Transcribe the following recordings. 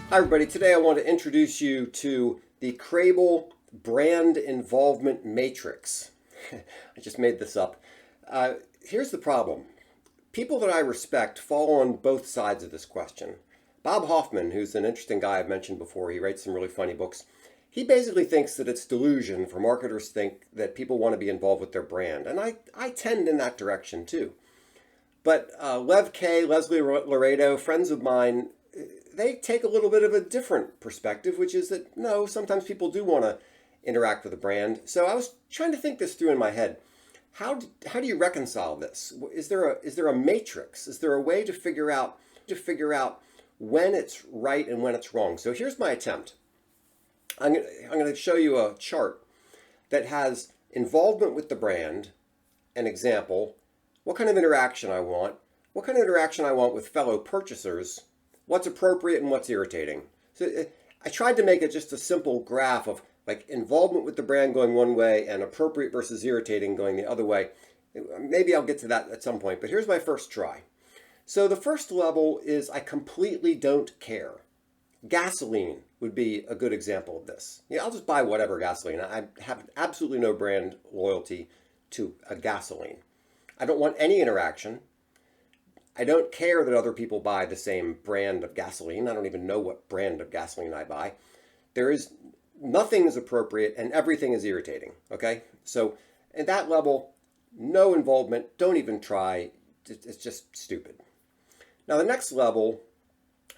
Hi everybody, today I want to introduce you to the Krehbiel Brand Involvement Matrix. I just made this up. Here's the problem. People that I respect fall on both sides of this question. Bob Hoffman, who's an interesting guy I've mentioned before, he writes some really funny books. He basically thinks that it's delusion for marketers to think that people want to be involved with their brand. And I tend in that direction too. But Kaye, Leslie Laredo, friends of mine, they take a little bit of a different perspective, which is that no, sometimes people do want to interact with a brand. So I was trying to think this through in my head. How do you reconcile this? Is there a matrix? Is there a way to figure out when it's right and when it's wrong? So here's my attempt. I'm going to show you a chart that has involvement with the brand, an example, what kind of interaction I want, what kind of interaction I want with fellow purchasers, what's appropriate and what's irritating. So I tried to make it just a simple graph of like involvement with the brand going one way and appropriate versus irritating going the other way. Maybe I'll get to that at some point, but here's my first try. So the first level is I completely don't care. Gasoline would be a good example of this. Yeah, I'll just buy whatever gasoline. I have absolutely no brand loyalty to a gasoline. I don't want any interaction. I don't care that other people buy the same brand of gasoline. I don't even know what brand of gasoline I buy. Nothing is appropriate and everything is irritating. Okay? So at that level, no involvement, don't even try. It's just stupid. Now the next level,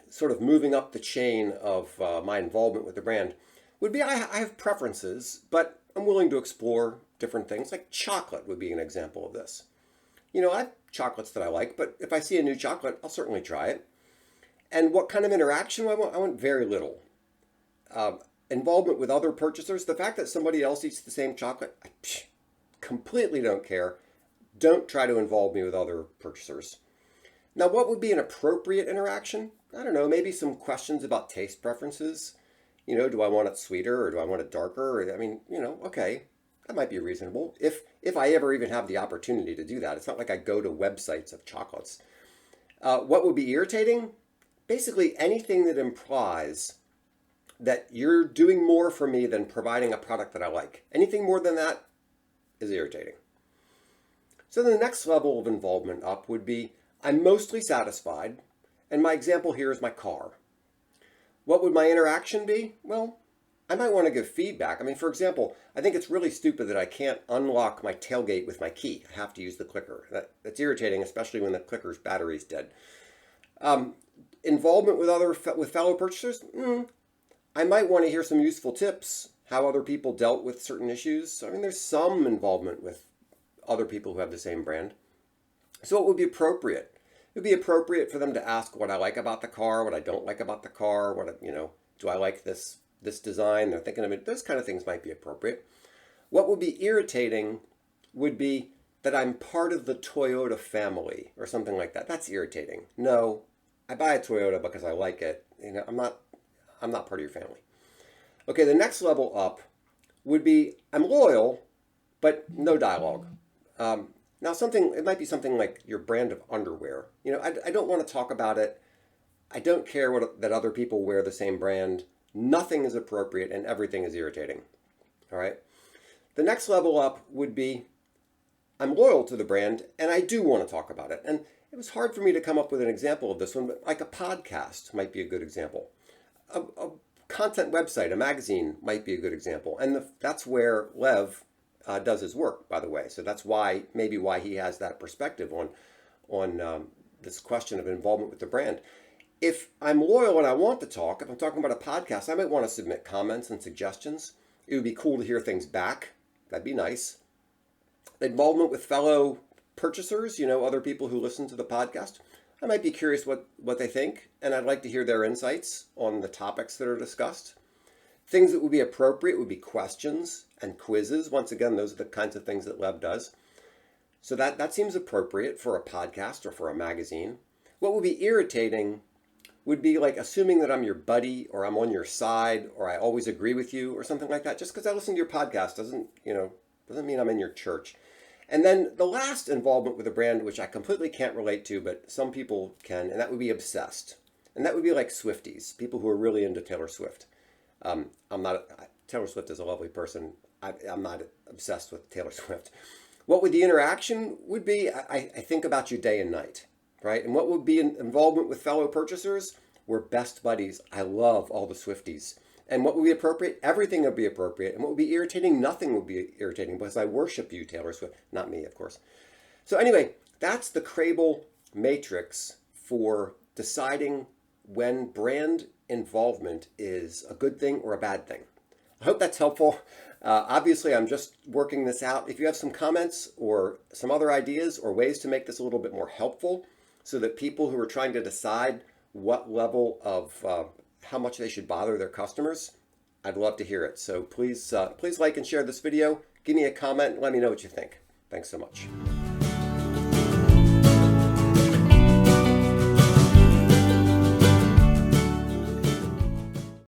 sort of moving up the chain of my involvement with the brand, would be I have preferences, but I'm willing to explore different things. Like chocolate would be an example of this. You know, I have chocolates that I like, but if I see a new chocolate, I'll certainly try it. And what kind of interaction I want? I want very little. Involvement with other purchasers, the fact that somebody else eats the same chocolate, I completely don't care. Don't try to involve me with other purchasers. Now, what would be an appropriate interaction? I don't know, maybe some questions about taste preferences. You know, do I want it sweeter or do I want it darker? I mean, you know, okay. That might be reasonable if I ever even have the opportunity to do that. It's not like I go to websites of chocolates. What would be irritating? Basically anything that implies that you're doing more for me than providing a product that I like. Anything more than that is irritating. So the next level of involvement up would be I'm mostly satisfied, and my example here is my car. What would my interaction be? Well, I might want to give feedback. I mean, for example, I think it's really stupid that I can't unlock my tailgate with my key. I have to use the clicker. That's irritating, especially when the clicker's battery's dead. Involvement with fellow purchasers? I might want to hear some useful tips, how other people dealt with certain issues. I mean, there's some involvement with other people who have the same brand. So what would be appropriate? It would be appropriate for them to ask what I like about the car, what I don't like about the car, do I like this design? They're thinking of it. Those kind of things might be appropriate. What would be irritating would be that I'm part of the Toyota family or something like that. That's irritating. No, I buy a Toyota because I like it. You know, I'm not part of your family. Okay, the next level up would be I'm loyal, but no dialogue. Now it might be something like your brand of underwear. You know, I don't want to talk about it. I don't care that other people wear the same brand. Nothing is appropriate and everything is irritating. All right. The next level up would be I'm loyal to the brand and I do want to talk about it. And it was hard for me to come up with an example of this one, but like a podcast might be a good example. A content website, a magazine might be a good example. And that's where Lev does his work, by the way. So that's why he has that perspective on this question of involvement with the brand. If I'm loyal and I want to talk, if I'm talking about a podcast, I might want to submit comments and suggestions. It would be cool to hear things back. That'd be nice. Involvement with fellow purchasers, you know, other people who listen to the podcast. I might be curious what they think, and I'd like to hear their insights on the topics that are discussed. Things that would be appropriate would be questions and quizzes. Once again, those are the kinds of things that Lev does. So that seems appropriate for a podcast or for a magazine. What would be irritating would be like assuming that I'm your buddy or I'm on your side or I always agree with you or something like that. Just because I listen to your podcast doesn't mean I'm in your church. And then the last involvement with a brand, which I completely can't relate to, but some people can, and that would be obsessed. And that would be like Swifties, people who are really into Taylor Swift. I'm not, Taylor Swift is a lovely person. I'm not obsessed with Taylor Swift. What would the interaction would be? I think about you day and night, right? And what would be involvement with fellow purchasers? We're best buddies. I love all the Swifties. And what would be appropriate? Everything would be appropriate. And what would be irritating? Nothing would be irritating because I worship you, Taylor Swift. Not me, of course. So anyway, that's the Krehbiel matrix for deciding when brand involvement is a good thing or a bad thing. I hope that's helpful. Obviously, I'm just working this out. If you have some comments or some other ideas or ways to make this a little bit more helpful so that people who are trying to decide what level of how much they should bother their customers, I'd love to hear it. So please like and share this video. Give me a comment and let me know what you think. Thanks so much.